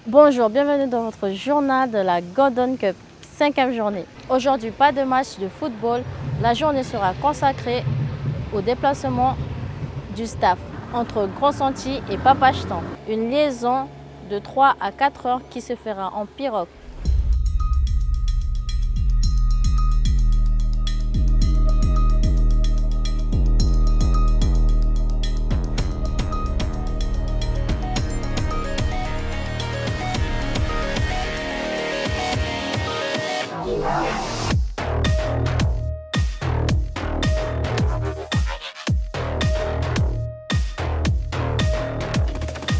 Bonjour, bienvenue dans votre journal de la Golden Cup, 5e journée. Aujourd'hui, pas de match de football. La journée sera consacrée au déplacement du staff entre Grand-Sentier et Papachetang. Une liaison de 3 à 4 heures qui se fera en pirogue.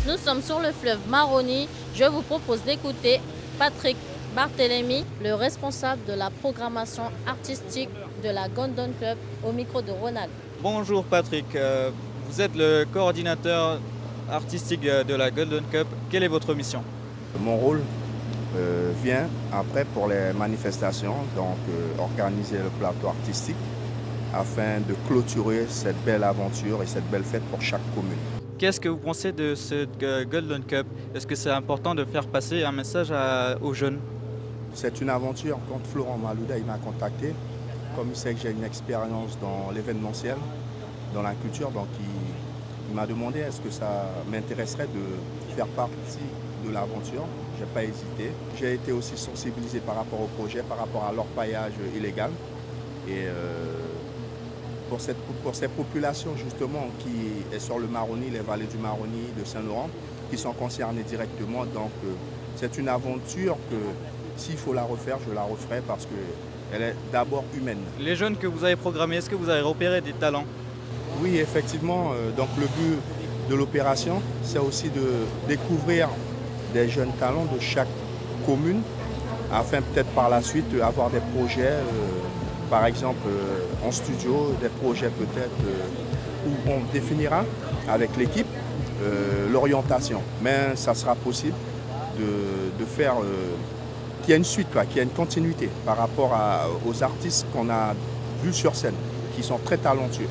Nous sommes sur le fleuve Maroni. Je vous propose d'écouter Patrick Barthélémy, le responsable de la programmation artistique de la Golden Cup, au micro de Ronald. Bonjour Patrick, vous êtes le coordinateur artistique de la Golden Cup. Quelle est votre mission? Mon rôle vient après pour les manifestations, donc organiser le plateau artistique afin de clôturer cette belle aventure et cette belle fête pour chaque commune. Qu'est-ce que vous pensez de cette Golden Cup? Est-ce que c'est important de faire passer un message aux jeunes? C'est une aventure. Quand Florent Malouda m'a contacté, comme il sait que j'ai une expérience dans l'événementiel, dans la culture, donc il m'a demandé est-ce que ça m'intéresserait de faire partie de l'aventure. Je n'ai pas hésité. J'ai été aussi sensibilisé par rapport au projet, par rapport à l'orpaillage illégal. Et pour ces populations justement qui est sur le Maroni, les vallées du Maroni, de Saint-Laurent, qui sont concernées directement. Donc c'est une aventure que s'il faut la refaire, je la referai parce qu'elle est d'abord humaine. Les jeunes que vous avez programmés, est-ce que vous avez repéré des talents? Oui, effectivement. Donc le but de l'opération, c'est aussi de découvrir des jeunes talents de chaque commune, afin peut-être par la suite avoir des projets, par exemple en studio, des projets peut-être où on définira avec l'équipe l'orientation. Mais ça sera possible de faire qu'il y ait une suite, qu'il y ait une continuité par rapport aux artistes qu'on a vus sur scène, qui sont très talentueux.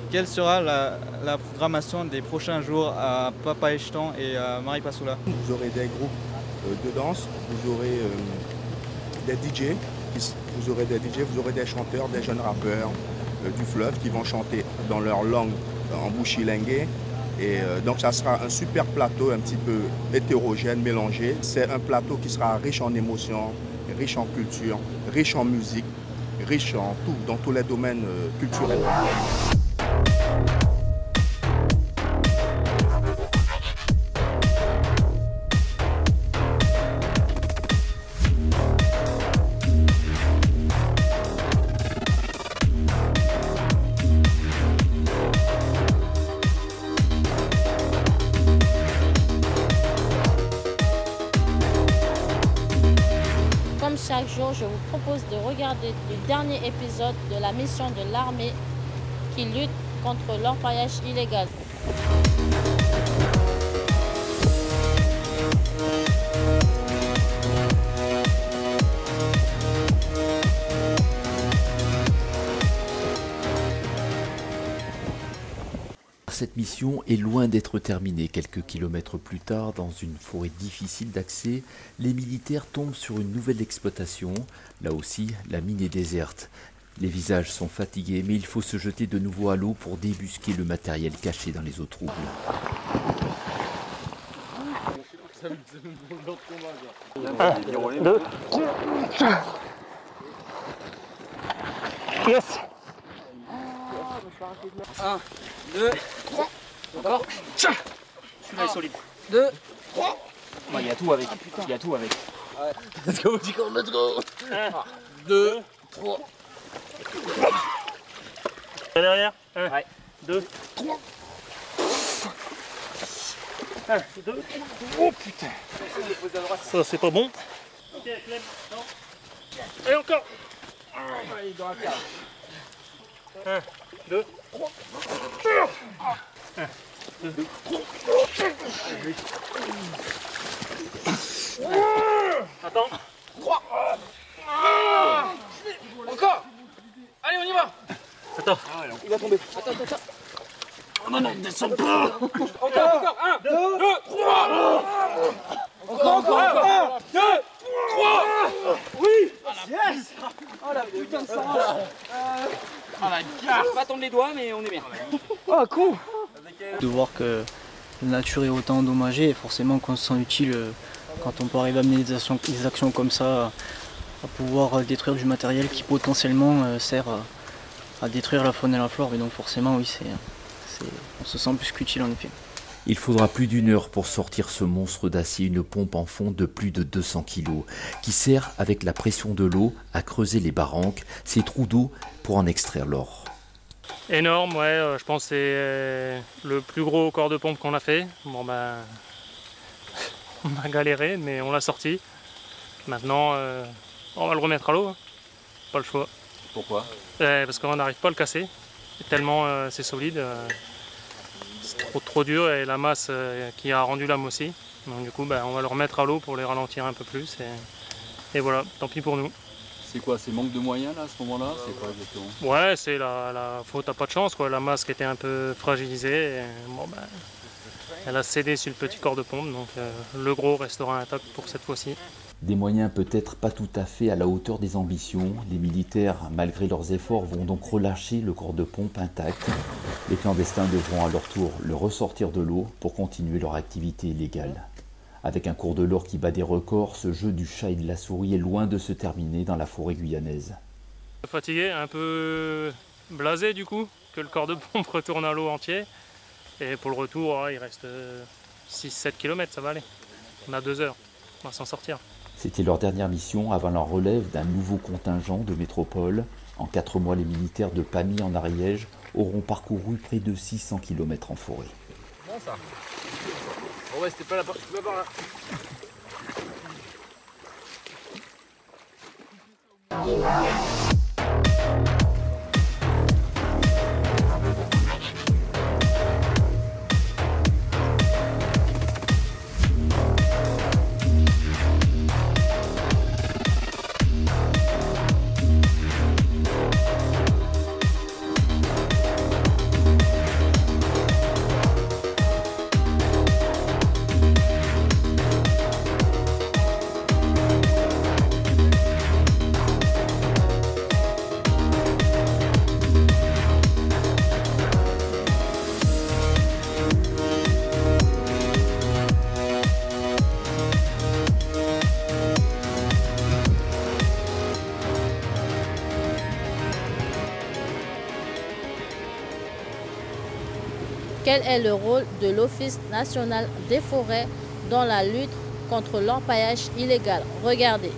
Quelle sera la programmation des prochains jours à Papachetang et à Maripasoula? Vous aurez des groupes de danse, vous aurez des DJ, vous aurez des chanteurs, des jeunes rappeurs du fleuve qui vont chanter dans leur langue en bouchilingue. Et donc ça sera un super plateau un petit peu hétérogène, mélangé. C'est un plateau qui sera riche en émotions, riche en culture, riche en musique, riche en tout, dans tous les domaines culturels. Comme chaque jour, je vous propose de regarder le dernier épisode de la mission de l'armée qui lutte contre l'orpaillage illégal. Cette mission est loin d'être terminée. Quelques kilomètres plus tard, dans une forêt difficile d'accès, les militaires tombent sur une nouvelle exploitation. Là aussi, la mine est déserte. Les visages sont fatigués, mais il faut se jeter de nouveau à l'eau pour débusquer le matériel caché dans les eaux troubles. 1, 2, yes. 1, 2, encore. Celui-là est solide. 2, 3. Il y a tout avec. Il y a tout avec. Let's go, let's go. 1, 2, 3. Derrière. 1, Ouais. 2, 3. 1, 2. Oh putain. Ça c'est pas bon. Ok, Clem, non. Et encore. 1, 2, 3. 1, 2, 3. Attends. 3. Encore. Allez, on y va. Attends. Il va tomber. Attends. Non, descends pas. Encore. 1, 2, 3. Encore. encore. 1, 2, 3. Oui. Yes. Oh la putain de sang. Ah la gare. Pas tomber les doigts, mais on est bien. Oh con. De voir que la nature est autant endommagée et forcément qu'on se sent utile quand on peut arriver à mener des actions comme ça, à pouvoir détruire du matériel qui potentiellement sert à détruire la faune et la flore. Et donc forcément oui, on se sent plus qu'utile en effet. Il faudra plus d'1 heure pour sortir ce monstre d'acier, une pompe en fond de plus de 200 kg, qui sert avec la pression de l'eau à creuser les barranques, ces trous d'eau pour en extraire l'or. Énorme, ouais, je pense que c'est le plus gros corps de pompe qu'on a fait. Bon ben, on a galéré, mais on l'a sorti. Maintenant, on va le remettre à l'eau, hein. Pas le choix. Pourquoi? Parce qu'on n'arrive pas à le casser, tellement c'est solide. C'est trop dur et la masse qui a rendu l'âme aussi. Donc du coup, ben, on va le remettre à l'eau pour les ralentir un peu plus. Et voilà, tant pis pour nous. C'est quoi? C'est manque de moyens là à ce moment-là? C'est quoi exactement? Ouais, c'est la faute à pas de chance, quoi. La masse qui était un peu fragilisée. Et, bon, ben, elle a cédé sur le petit corps de pompe, donc le gros restera intact pour cette fois-ci. Des moyens peut-être pas tout à fait à la hauteur des ambitions. Les militaires, malgré leurs efforts, vont donc relâcher le corps de pompe intact. Les clandestins devront à leur tour le ressortir de l'eau pour continuer leur activité illégale. Avec un cours de l'or qui bat des records, ce jeu du chat et de la souris est loin de se terminer dans la forêt guyanaise. Fatigué, un peu blasé du coup, que le corps de pompe retourne à l'eau entier. Et pour le retour, il reste 6-7 km, ça va aller. On a 2 heures, on va s'en sortir. C'était leur dernière mission avant la relève d'un nouveau contingent de métropole. En 4 mois, les militaires de Pamy en Ariège auront parcouru près de 600 km en forêt. Bon ça. Bon ouais, c'était pas par là. Quel est le rôle de l'Office national des forêts dans la lutte contre l'orpaillage illégal? Regardez.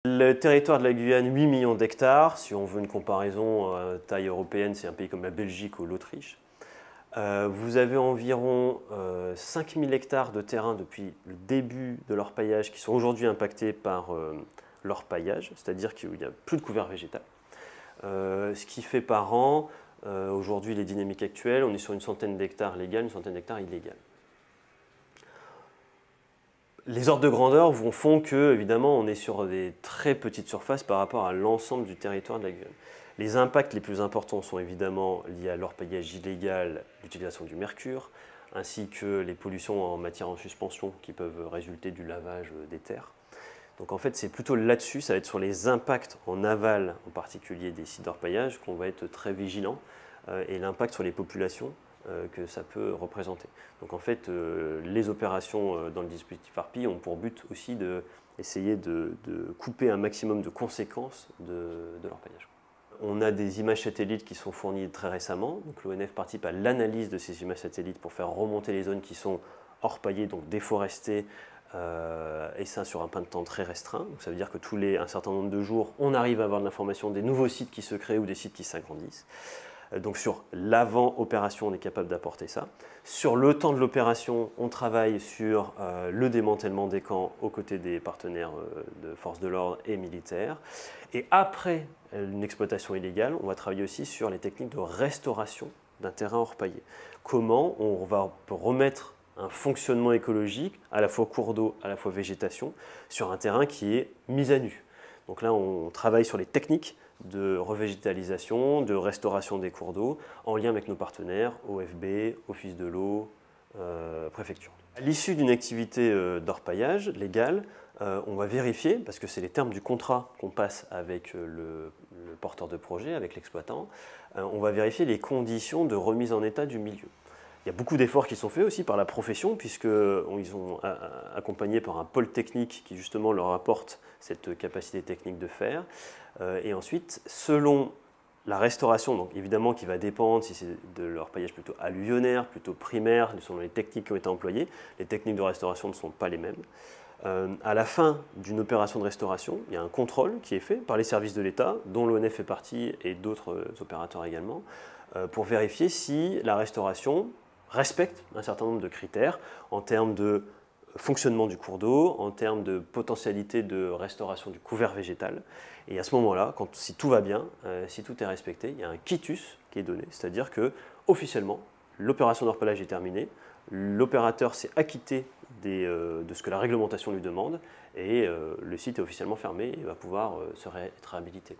Le territoire de la Guyane, 8 millions d'hectares. Si on veut une comparaison taille européenne, c'est un pays comme la Belgique ou l'Autriche. Vous avez environ 5000 hectares de terrain depuis le début de l'orpaillage qui sont aujourd'hui impactés par l'orpaillage, c'est-à-dire qu'il n'y a plus de couvert végétal. Ce qui fait par an, aujourd'hui les dynamiques actuelles, on est sur une centaine d'hectares légales, une centaine d'hectares illégales. Les ordres de grandeur font que, évidemment, on est sur des très petites surfaces par rapport à l'ensemble du territoire de la Guyane. Les impacts les plus importants sont évidemment liés à l'orpaillage illégal, l'utilisation du mercure, ainsi que les pollutions en matière en suspension qui peuvent résulter du lavage des terres. Donc en fait, c'est plutôt là-dessus, ça va être sur les impacts en aval, en particulier des sites d'orpaillage, qu'on va être très vigilant, et l'impact sur les populations que ça peut représenter. Donc en fait, les opérations dans le dispositif ARPI ont pour but aussi d'essayer de couper un maximum de conséquences de l'orpaillage. On a des images satellites qui sont fournies très récemment. Donc l'ONF participe à l'analyse de ces images satellites pour faire remonter les zones qui sont orpaillées, donc déforestées, et ça sur un pan de temps très restreint. Donc ça veut dire que tous un certain nombre de jours, on arrive à avoir de l'information des nouveaux sites qui se créent ou des sites qui s'agrandissent. Donc sur l'avant-opération, on est capable d'apporter ça. Sur le temps de l'opération, on travaille sur le démantèlement des camps aux côtés des partenaires de forces de l'ordre et militaires. Et après une exploitation illégale, on va travailler aussi sur les techniques de restauration d'un terrain orpaillé. Comment on va remettre un fonctionnement écologique, à la fois cours d'eau, à la fois végétation, sur un terrain qui est mis à nu. Donc là, on travaille sur les techniques de revégétalisation, de restauration des cours d'eau, en lien avec nos partenaires, OFB, Office de l'eau, préfecture. À l'issue d'une activité d'orpaillage légale, on va vérifier, parce que c'est les termes du contrat qu'on passe avec le porteur de projet, avec l'exploitant, on va vérifier les conditions de remise en état du milieu. Il y a beaucoup d'efforts qui sont faits aussi par la profession, puisqu'ils sont accompagnés par un pôle technique qui justement leur apporte cette capacité technique de faire. Et ensuite, selon la restauration, donc évidemment qui va dépendre si c'est de l'orpaillage plutôt alluvionnaire, plutôt primaire, selon les techniques qui ont été employées, les techniques de restauration ne sont pas les mêmes. À la fin d'une opération de restauration, il y a un contrôle qui est fait par les services de l'État, dont l'ONF fait partie et d'autres opérateurs également, pour vérifier si la restauration respecte un certain nombre de critères en termes de fonctionnement du cours d'eau, en termes de potentialité de restauration du couvert végétal. Et à ce moment-là, si tout va bien, si tout est respecté, il y a un quitus qui est donné, c'est-à-dire que officiellement, l'opération d'orpaillage est terminée, l'opérateur s'est acquitté de ce que la réglementation lui demande et le site est officiellement fermé et va pouvoir être réhabilité.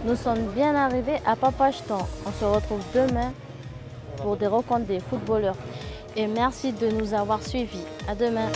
Nous sommes bien arrivés à Papachtan. On se retrouve demain pour des rencontres des footballeurs. Et merci de nous avoir suivis. À demain.